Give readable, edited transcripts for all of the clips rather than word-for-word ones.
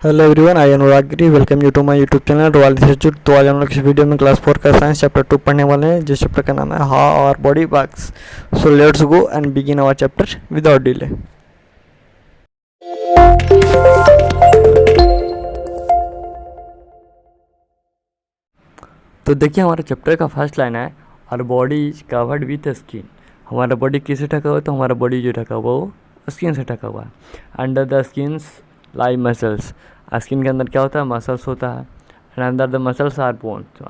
Hello everyone, I Anurag Giri. Welcome you to my YouTube channel Royal Institute. तो आज हम लोग इस वीडियो में क्लास 4 का साइंस चैप्टर 2 पढ़ने वाले हैं, जिस चैप्टर का नाम है how our body works. So let's go and begin our chapter without delay. तो देखिए, हमारे चैप्टर का फर्स्ट लाइन है our body is covered with skin. हमारा बॉडी किससे ढका हुआ है? तो हमारा बॉडी जो ढका हुआ है वो स्किन से ढका हुआ है। Under the skins lie muscles. Skin के अंदर क्या होता है? मसल्स होता है। एंड अंदर the muscles are bones.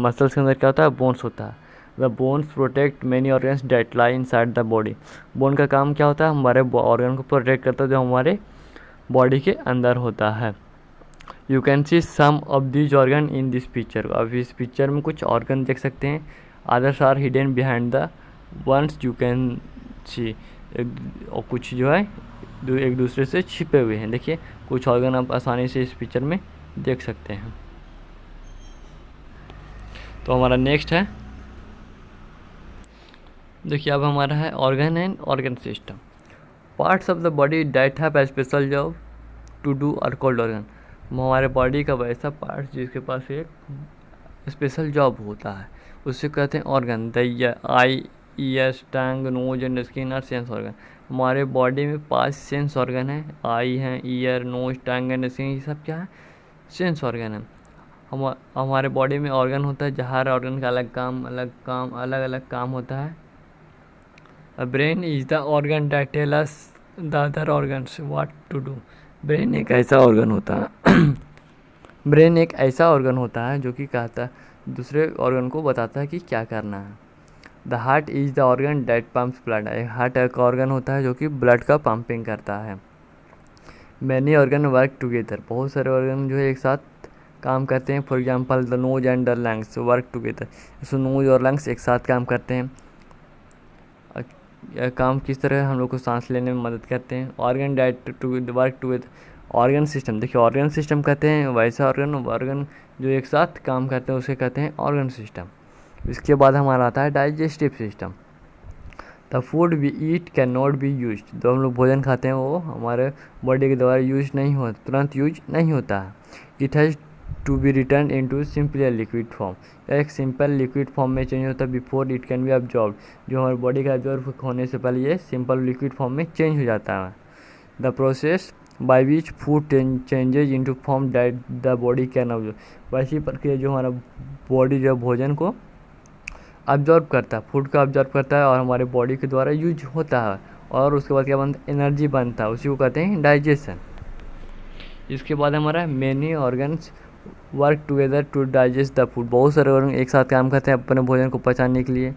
Muscles के अंदर क्या होता है? बोन्स होता है। The bones protect many organs that lie inside the body. Bone का काम क्या होता है? हमारे ऑर्गन को प्रोटेक्ट करता है जो हमारे बॉडी के अंदर होता है। You can see some of these organ in this picture. अब इस पिक्चर में कुछ ऑर्गन देख सकते हैं। Others are hidden behind the ones you can see. और कुछ जो है एक दूसरे से छिपे हुए हैं। देखिए, कुछ ऑर्गन आप आसानी से इस पिक्चर में देख सकते हैं। तो हमारा नेक्स्ट है, देखिए अब हमारा है organ and organ system. Parts of the body that have special job to do are called organ. हमारे बॉडी का वैसा पार्ट जिसके पास एक स्पेशल जॉब होता है उससे कहते हैं organ. The eye, ears, tongue, nose and skin are sense organ. हमारे बॉडी में 5 सेंस ऑर्गन है। आई है, ear, nose, tongue and skin, ये सब क्या है? सेंस ऑर्गन है। हमारे बॉडी में ऑर्गन होता है, हर ऑर्गन का अलग अलग काम होता है। Brain is the organ that tell us the other organs what to do. Brain एक ऐसा ऑर्गन होता है ब्रेन एक ऐसा ऑर्गन होता है जो कि कहता है, दूसरे ऑर्गन को बताता है कि क्या करना है। The heart is the organ that pumps blood. Heart एक ऑर्गन होता है जो कि ब्लड का पंपिंग करता है। Many organ work together. बहुत सारे ऑर्गन जो है एक साथ काम करते हैं। For example the nose and the lungs work together. इसमें नोज और लंग्स एक साथ काम करते हैं। यह काम किस तरह हम लोग को सांस लेने में मदद करते हैं। Organ that to work together. Organ system, देखिए ऑर्गन सिस्टम कहते हैं वैसा ऑर्गन जो एक साथ काम करते हैं उसे कहते हैं ऑर्गन सिस्टम। इसके बाद हमारा आता है digestive system. The food we eat can not be use. जो हम लोग भोजन खाते हैं वो हमारे बॉडी के द्वारा यूज नहीं होता, तुरंत यूज नहीं होता है। It has to be return into simple liquid form. एक सिंपल लिक्विड फॉर्म में चेंज होता है before it can be absorb. जो हमारे बॉडी का ऑब्जॉर्व होने से पहले ये सिंपल लिक्विड फॉर्म में चेंज हो जाता है। The process by which food changes into form that the body can absorb. वैसी प्रक्रिया जो हमारा बॉडी जो भोजन को ऑब्जॉर्व करता है, फूड का ऑब्जॉर्व करता है और हमारे बॉडी के द्वारा यूज होता है, और उसके बाद क्या बनता है? एनर्जी बनता है, उसी को कहते हैं डाइजेशन। इसके बाद हमारा many organs work together to digest the food. बहुत सारे ऑर्गन एक साथ काम करते हैं अपने भोजन को पचाने के लिए।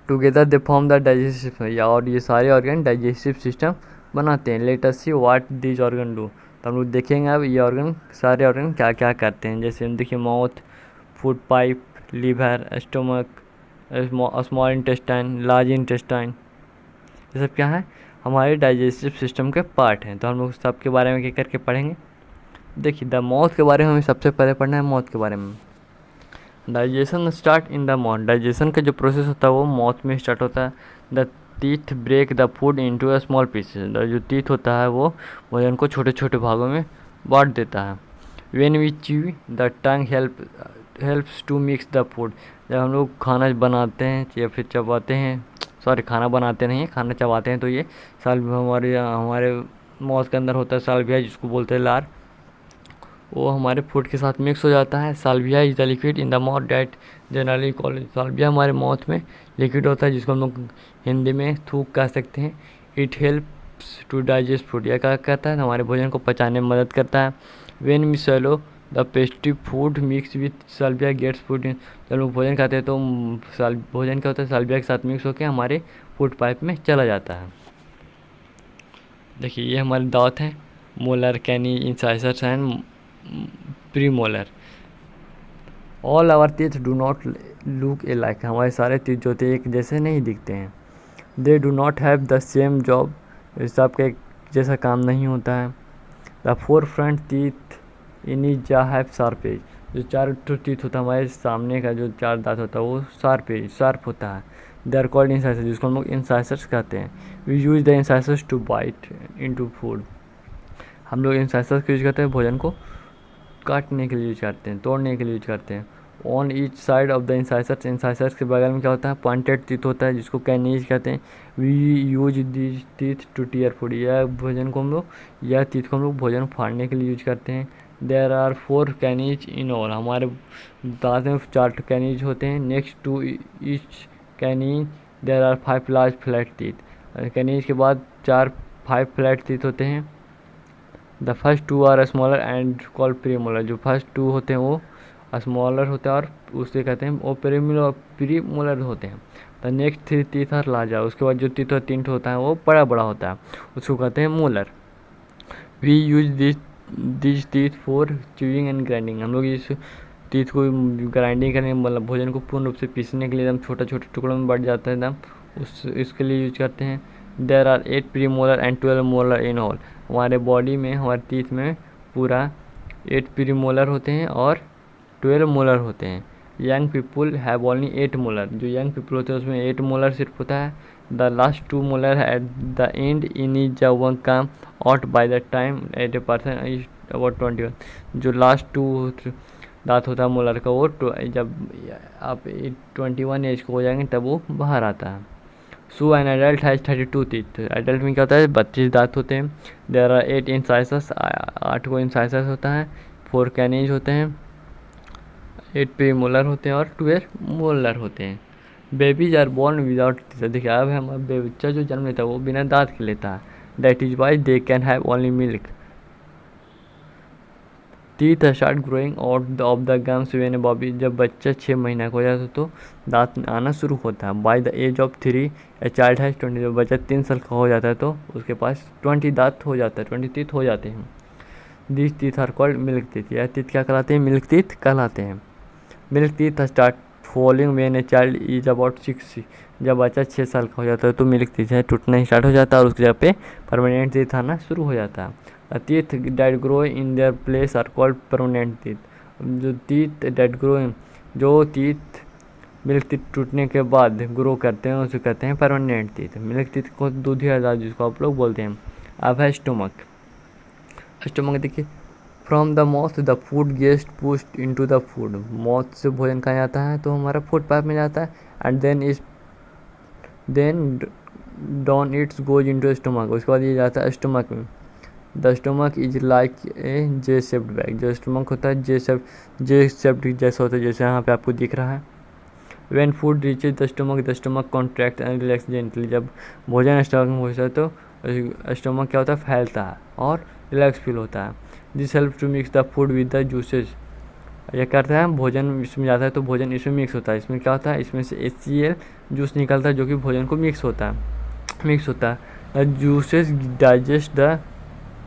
Together they form the digestive system. या और ये सारे ऑर्गन डाइजेस्टिव सिस्टम बनाते हैं। Let us see what this organ do. तो हम लोग देखेंगे अब ये ऑर्गन, सारे ऑर्गन क्या क्या करते हैं। जैसे देखिए mouth, food pipe, liver, stomach, small intestine, large intestine, ये सब क्या है? हमारे डाइजेस्टिव सिस्टम के पार्ट हैं। तो हम लोग सबके बारे में क्या करके पढ़ेंगे। देखिए द माउथ के बारे में हमें सबसे पहले पढ़ना है। माउथ के बारे में digestion start in the mouth. Digestion का जो प्रोसेस होता है वो माउथ में स्टार्ट होता है। The teeth break the food into a small pieces. जो टीथ होता है वो भोजन को छोटे छोटे भागों में बांट देता है। When we chew the tongue helps to mix the food. जब हम लोग खाना बनाते हैं या फिर चबाते हैं, सॉरी खाना बनाते नहीं हैं, खाना चबाते हैं, तो ये हमारे माउथ के अंदर होता है साल्विया, जिसको बोलते हैं लार। वो हमारे फूड के साथ मिक्स हो जाता है। Saliva is the liquid in the mouth that generally called. Saliva हमारे माउथ में लिक्विड होता है जिसको हम लोग हिंदी में थूक कह सकते हैं। It helps to digest food. यह क्या कहता है? हमारे भोजन को पचाने में मदद करता है। When we swallow the pastry food mix with saliva gets food in. जब लोग भोजन खाते हैं तो भोजन क्या होता है? साल्विया के साथ मिक्स होकर हमारे फूड पाइप में चला जाता है। देखिए ये हमारे दांत हैं, molar, canine, incisors and premolar. All our teeth do not look alike. हमारे सारे टीथ जो होते हैं एक जैसे नहीं दिखते हैं। They do not have the same job. सबका एक जैसा काम नहीं होता है। The four front teeth in each जा हैव शार्प एज। जो 4 टीथ होता है हमारे सामने का, जो 4 दांत होता है वो शार्प होता है। दे आर कॉल्ड इंसाइसर्स, जिसको हम लोग इंसाइसर्स कहते हैं। We use the incisors to bite into food. हम लोग इंसाइसर्स का यूज करते हैं भोजन को काटने के लिए यूज करते हैं, तोड़ने के लिए यूज करते हैं। On each side of the incisors, incisors के बगल में क्या होता है, पॉइंटेड टीथ होता है जिसको कैनीज कहते हैं। We use this teeth to tear food, यह भोजन को हम लोग, यह टीथ को हम लोग भोजन फाड़ने के लिए यूज करते हैं। There are 4 canines in all, हमारे दांत में 4 कैनीज होते हैं। Next to each canines there are 5 large flat teeth, canines के बाद 5 फ्लैट टीथ होते हैं। The first 2 are smaller and called premolar, जो फर्स्ट 2 होते हैं वो स्मॉलर होते हैं और उसे कहते हैं वो प्रीमोलर होते हैं। The next 3 teeth are larger, उसके बाद जो टीथ 3 होता है वो बड़ा बड़ा होता है, उसको कहते हैं molar. We use this teeth for chewing and grinding, हम लोग इस टीथ को ग्राइंडिंग करने, मतलब भोजन को पूर्ण रूप से पीसने के लिए एकदम छोटे छोटे टुकड़ों में बढ़ जाता है एकदम, इसके लिए यूज करते हैं। There are 8 premolar and 12 molar in all, हमारे बॉडी में, हमारे टीथ में पूरा 8 प्रीमोलर होते हैं और 12 मोलर होते हैं। Young people have only 8 molar, जो यंग पीपल होते हैं उसमें 8 मोलर सिर्फ होता है। The last 2 molar at the end in is one come out by the time at a person is about 21, जो लास्ट 2 दांत होता है मोलर का वो जब आप 21 एज को हो जाएंगे तब वो बाहर आता है। So an adult has 32 teeth, adult में क्या होता है 32 दांत होते हैं। देयर आर 8 इंसाइसर्स, 8 को इंसाइसर्स होता है, 4 कैनीज होते हैं, 8 प्रीमोलर होते हैं और 12 मोलर होते हैं। Babies are born without teeth, देखिए अब हमारा बच्चा जो जन्म लेता है वो बिना दांत के लेता है। That is why they can have only milk. Teeth start growing out of the gums when ए बॉबी, जब बच्चा 6 महीना का हो जाता है तो दांत आना शुरू होता है। By the age of 3 a child has 20, जब बच्चा 3 साल का हो जाता है तो उसके पास 20 दांत हो जाता है, 20 टीथ हो जाते हैं। This teeth are called milk teeth, यह टीथ क्या कहलाते हैं, मिल्क टीथ कहलाते हैं। Milk teeth start falling when a child is about 6, जब बच्चा 6 साल का हो जाता है तो मिल्क टीथ है टूटना स्टार्ट हो जाता है और उसकी जगह पे परमानेंट टीथ आना शुरू हो जाता है। Teeth that grow in their place are called permanent teeth, जो टीथ डेट ग्रो, जो टीथ मिल्क टीथ टूटने के बाद ग्रो करते हैं उसे कहते हैं परमानेंट टीथ। मिल्क टीथ को दूधी आजाद जिसको आप लोग बोलते हैं। अब है स्टोमक, स्टोमक देखिए, from the mouth the food guest pushed into the food, mouth से भोजन खाया जाता है तो हमारा फूड पाइप में जाता है and then down it's goes into stomach, उसके बाद ये जाता है स्टोमक में। The stomach is like a J shaped bag, जो स्टोमक होता है जे शेप्ड जैसा होता है, जैसे यहाँ पे आपको दिख रहा है। When food reaches the stomach contract and relax gently, जब भोजन स्टोमक में होता है तो स्टोमक क्या होता है, फैलता है और रिलैक्स फील होता है। This help to mix the food with the juices, यह करता है भोजन इसमें जाता है तो भोजन इसमें मिक्स होता है। इसमें क्या होता है, इसमें से HCl जूस निकलता है जो कि भोजन को मिक्स होता है। The juices digest the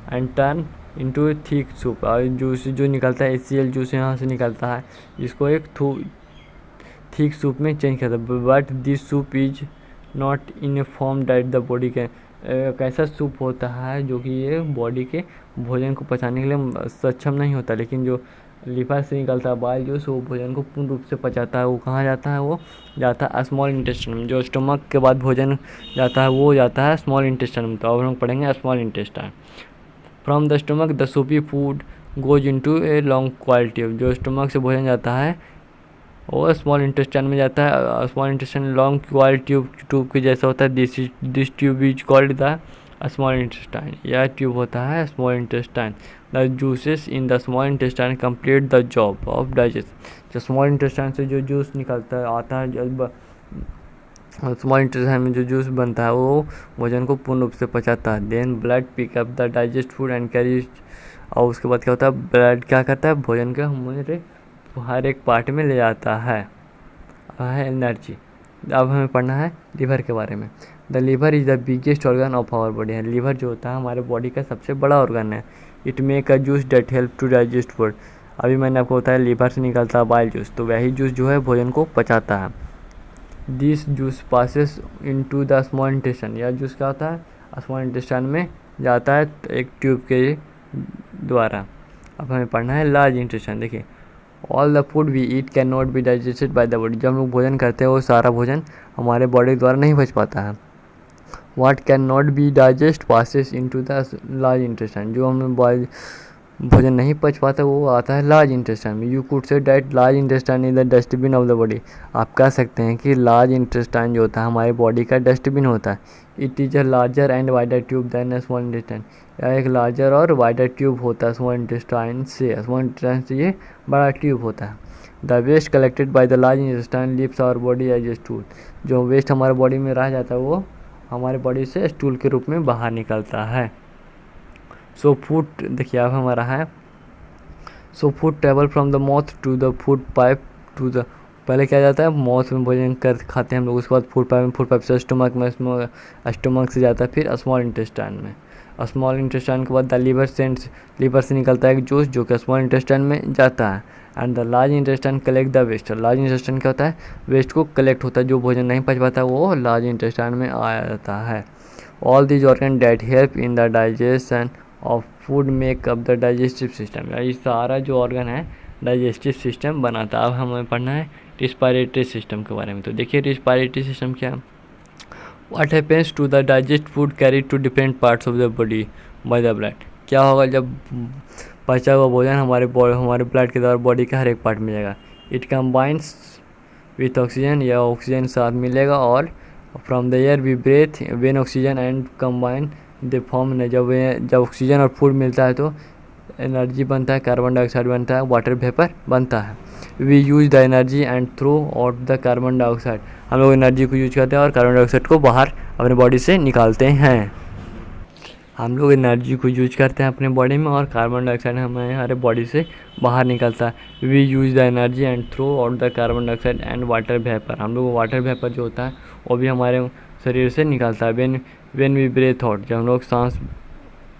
end turn into A thick soup, और जूस जो निकलता है HCl जूस यहाँ से निकलता है जिसको एक थिक सूप में चेंज करता है। But this soup is not in A form that the body can, एक ऐसा सूप होता है जो कि ये बॉडी के भोजन को पचाने के लिए सक्षम नहीं होता, लेकिन जो लीवर से निकलता है बाइल जूस वो भोजन को पूर्ण रूप से पचाता है। वो कहाँ जाता है, वो जाता है स्मॉल इंटेस्टाइन में, जो स्टोमक के बाद भोजन जाता है वो जाता है स्मॉल इंटेस्टाइन में। तो अब हम लोग पढ़ेंगे small intestine. From the stomach the Supi food goes into a long quality, जो स्टोमक से भोजन जाता है वो स्मॉल इंटेस्टाइन में जाता है। स्मॉल इंटेस्टाइन लॉन्ग क्वाल ट्यूब के जैसा होता है। This tube is called the small intestine, यह ट्यूब होता है small intestine. The juices in the small intestine complete the job of digest, जो स्मॉल इंटेस्टाइन से जो जूस निकलता है आता है, जब स्मॉल इंटेस्टाइन में जो जूस बनता है वो भोजन को पूर्ण रूप से पचाता है। Then blood pick up the digest food and carry, और उसके बाद क्या होता है, ब्लड क्या करता है, भोजन के हमारे हर एक पार्ट में ले जाता है एनर्जी। अब हमें पढ़ना है लीवर के बारे में। The liver is the biggest organ of our body है, लीवर जो होता है हमारे बॉडी का सबसे बड़ा ऑर्गन है। It make a juice that help to digest food, अभी मैंने आपको बताया लीवर से निकलता है बाइल जूस, तो वही जूस जो है भोजन को पचाता है। This juice passes into the small intestine, यह जूस क्या होता है स्मॉल इंटेस्टाइन में जाता है एक ट्यूब के द्वारा। अब हमें पढ़ना है लार्ज इंटेस्टाइन। देखिए, all the food we eat can not be digested by the body, जब हम लोग भोजन करते हैं वो सारा भोजन हमारे बॉडी द्वारा नहीं पच पाता है। What can not B digest passes into the large intestine, जो हमें भोजन नहीं पच पाता वो आता है लार्ज इंटेस्टाइन में। You could say that large intestine is the dustbin of the body, आप कह सकते हैं कि लार्ज इंटेस्टाइन जो होता है हमारी बॉडी का डस्टबिन होता है। It is a larger and wider tube then a small intestine, यह एक लार्जर और वाइडर ट्यूब होता है स्मॉल इंटेस्टाइन से ये बड़ा ट्यूब होता है। The waste collected by the large intestine leaves our body as a stool, जो वेस्ट हमारे बॉडी में रह जाता है वो हमारे बॉडी से स्टूल के रूप में बाहर निकलता है। सो फूड देखिए अब हमारा है, so food travel from the mouth to the food pipe to the, पहले क्या जाता है माउथ में भोजन कर खाते हैं हम लोग, उसके बाद फूड पाइप से स्टमक में, स्टमक से जाता है फिर स्मॉल इंटेस्टाइन में। स्मॉल इंटेस्टाइन के बाद द लीवर से निकलता है एक जूस जो कि स्मॉल इंटेस्टाइन में जाता है। And the large intestine collect the waste, large intestine क्या होता है वेस्ट को कलेक्ट होता है, जो भोजन नहीं पच पाता वो लार्ज इंटेस्टाइन में आ जाता है। All these organ that help in the digestion of food make up the digestive system, ये सारा जो ऑर्गन है डाइजेस्टिव सिस्टम बनाता है। अब हमें पढ़ना है रिस्पायरेटरी सिस्टम के बारे में। तो देखिए रिस्पायरेटरी सिस्टम क्या है, what happens to the digest food carried to different parts of the body by the blood, क्या होगा जब पचा हुआ भोजन हमारे ब्लड के द्वारा बॉडी के हर एक पार्ट में जाएगा। इट कंबाइंस विथ ऑक्सीजन, या ऑक्सीजन साथ मिलेगा, और from the air we breathe when oxygen and combine the form, जब ऑक्सीजन और फूड मिलता है तो एनर्जी बनता है, कार्बन डाइऑक्साइड बनता है, वाटर वेपर बनता है। We use the energy and throw out the carbon dioxide, हम लोग एनर्जी को यूज करते हैं और कार्बन डाइऑक्साइड को बाहर अपने बॉडी से निकालते हैं। हम लोग एनर्जी को यूज करते हैं अपने बॉडी में और कार्बन डाइऑक्साइड हमारे बॉडी से बाहर निकलता है। We use the energy and throw out the carbon dioxide and water vapour, हम लोग वाटर वेपर जो होता है वो भी हमारे शरीर से निकलता है। वेन वी ब्रेथ आउट, जब हम लोग सांस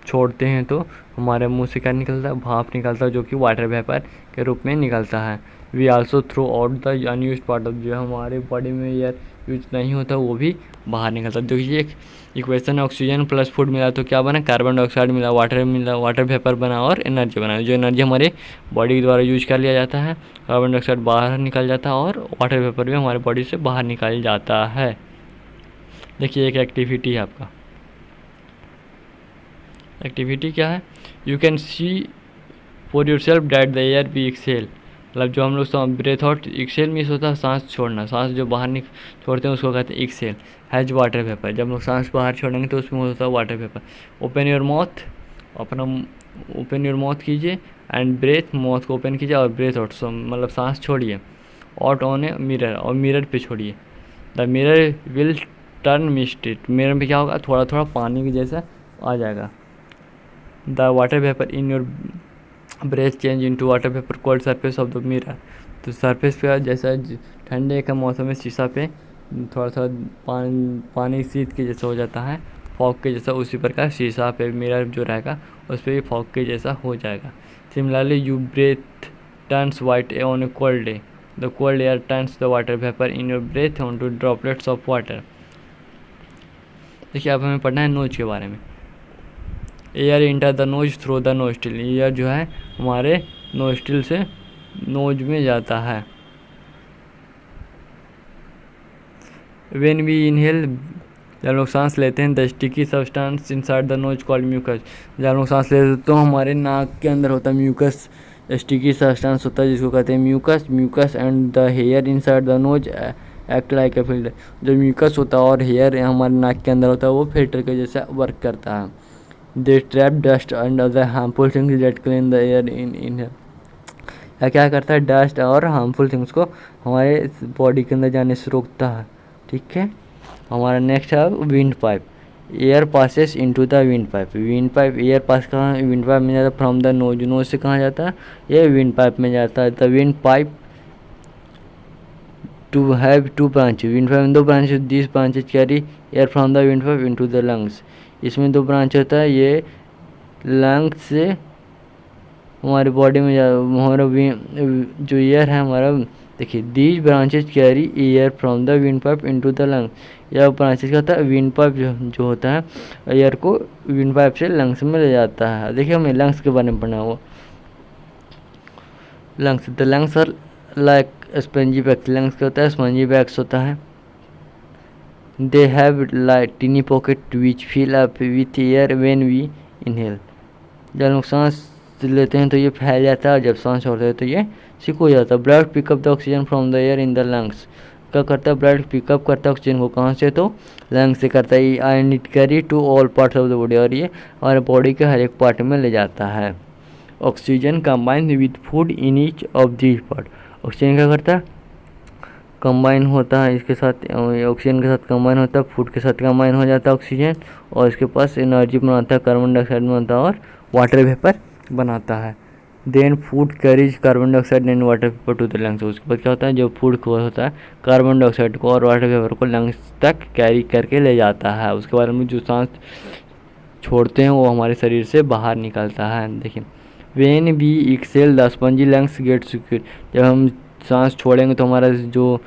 छोड़ते हैं तो हमारे मुंह से क्या निकलता है भाप निकलता है, जो कि वाटर वेपर के रूप में निकलता है। We also throw out the unused part of, जो हमारे बॉडी में एयर यूज नहीं होता वो भी बाहर निकलता है। देखिए एक इक्वेशन है, ऑक्सीजन प्लस फूड मिला तो क्या बना कार्बन डाइऑक्साइड मिला, वाटर वेपर बना और एनर्जी बना। जो एनर्जी हमारे बॉडी के द्वारा यूज कर लिया जाता है, कार्बन डाइऑक्साइड बाहर निकल जाता है और वाटर वेपर भी हमारे बॉडी से बाहर निकल जाता है। देखिए एक एक्टिविटी है आपका, एक्टिविटी क्या है, you can see for yourself that the air we exhale, मतलब जो हम लोग ब्रेथ आउट एक्सेल मीन्स होता है सांस छोड़ना, सांस जो बाहर छोड़ते हैं उसको कहते हैं एक्सेल, हैज वाटर वेपर, जब हम लोग सांस बाहर छोड़ेंगे तो उसमें होता है water vapour. Open your mouth, अपना ओपन योर माउथ कीजिए एंड ब्रेथ, माउथ को ओपन कीजिए और ब्रेथ आउट, मतलब सांस छोड़िए, आउट ऑन ए मिरर, और मिरर पे छोड़िए। The mirror will turn misted, mirror में क्या होगा थोड़ा थोड़ा पानी के जैसा आ जाएगा। The water vapour in your breath change into water vapour cold surface of the mirror, तो सरफेस पे जैसा ठंडे का मौसम में शीशा पे थोड़ा थोड़ा पानी शीत के जैसा हो जाता है, फॉग के जैसा, उसी प्रकार शीशा पे मिरर जो रहेगा उस पर भी फॉग के जैसा हो जाएगा। Similarly you breath turns white on a cold day, the cold air turns the water vapour in your breath on to droplets of water. देखिए अब हमें पढ़ना है नोज के बारे में। Air enter the nose through the nostril, air जो है हमारे नोस्ट्रिल से नोज में जाता है। वेन वी इनहेल, जब लोग सांस लेते हैं, the sticky substance inside the nose called mucus, जब लोग सांस लेते हैं तो हमारे नाक के अंदर होता है म्यूकस, स्टिकी सब्सटेंस होता है जिसको कहते हैं mucus and the hair inside the nose act like a filter, जो म्यूकस होता है और हेयर हमारे नाक के अंदर होता है वो फिल्टर के जैसा वर्क करता है। They trap dust and other harmful things that clean the air इन क्या करता है डस्ट और हार्मफुल थिंग्स को हमारे बॉडी के अंदर जाने से रोकता है। ठीक है, हमारा नेक्स्ट है wind pipe. Air passes into the wind pipe, air pass कहाँ विंड पाइप में जाता है फ्रॉम द नोज, नोज से कहाँ जाता है ये विंड पाइप में जाता है। The wind pipe to have to branch, wind pipe में दो branch, this branches carry air from the wind pipe into the lungs, इसमें दो ब्रांच होता है, ये लंग्स से हमारे बॉडी में हमारा जो एयर है हमारा, देखिए these branches carry air from the wind pipe into the lung, यह ब्रांचेज का होता है विंड पाइप जो होता है एयर को विंड पाइप से लंग्स में ले जाता है। देखिए हमें लंग्स के बारे में पढ़ना हुआ, lungs, the lungs are like spongy bags, lungs क्या होता है स्पंजी बैग्स होता है। They have tiny pocket which fill up with air when we inhale. जब हम सांस लेते हैं तो ये फैल जाता है और जब सांस छोड़ते हैं तो ये सिक हो जाता है। Blood pick up the oxygen from the air in the lungs. क्या करता है, ब्लड पिकअप करता है ऑक्सीजन को, कहाँ से, तो लंग्स से करता है। And it carry to all parts of the body, और ये हमारे बॉडी के हर एक पार्ट में ले जाता है। Oxygen combine with food in each of this part. Oxygen क्या करता है, कंबाइन होता है इसके साथ, ऑक्सीजन के साथ कंबाइन होता है, फूड के साथ कंबाइन हो जाता है ऑक्सीजन, और इसके पास एनर्जी बनाता है, कार्बन डाइऑक्साइड बनाता है और वाटर वेपर बनाता है। Then food carries carbon dioxide and water vapour to the lungs. उसके बाद क्या होता है, जो फूड को होता है कार्बन डाइऑक्साइड को और वाटर वेपर को लंग्स तक कैरी करके ले जाता है। उसके बाद में जो सांस छोड़ते हैं वो हमारे शरीर से बाहर निकलता है। देखिए, when we exhale the spongy lungs get secure. जब हम सांस छोड़ेंगे तो हमारा जो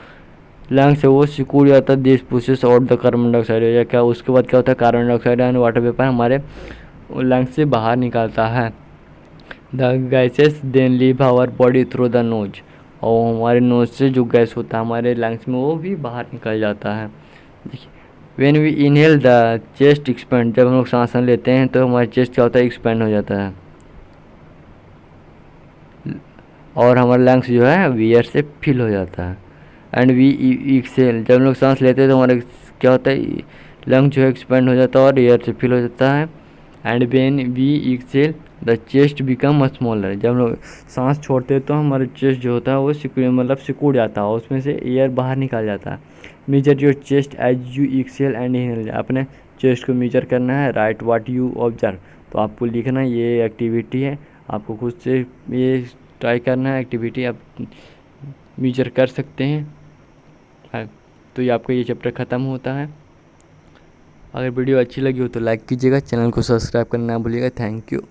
लंग्स है वो सिकुड़ जाता है, this pushes out the carbon dioxide हो जाए क्या। उसके बाद क्या होता है, carbon dioxide and water vapour हमारे लंग्स से बाहर निकलता है। The gases then leave our body through the nose. और हमारे नोज से जो गैस होता है हमारे लंग्स में वो भी बाहर निकल जाता है। देखिए, when we inhale the chest expand. जब हम लोग सांस लेते हैं तो हमारा चेस्ट क्या होता है, एक्सपेंड हो जाता है, और हमारा लंग्स जो है एयर से फिल हो जाता है। And we exhale. जब हम लोग सांस लेते हैं तो हमारा क्या होता है, लंग जो है एक्सपेंड हो जाता है और एयर से फिल हो जाता है। And when we exhale the chest become smaller. जब हम लोग सांस छोड़ते हैं तो हमारा चेस्ट जो होता है वो सिकुड़ जाता है और उसमें से एयर बाहर निकल जाता है। Measure your chest as you exhale and inhale. अपने चेस्ट को मेजर करना है, राइट व्हाट यू ऑब्जर्व। तो आपको लिखना, ये एक्टिविटी है, आपको खुद से ये ट्राई करना है एक्टिविटी, आप मेजर कर सकते हैं। तो ये आपका ये चैप्टर ख़त्म होता है। अगर वीडियो अच्छी लगी हो तो लाइक कीजिएगा, चैनल को सब्सक्राइब करना ना भूलिएगा। Thank you.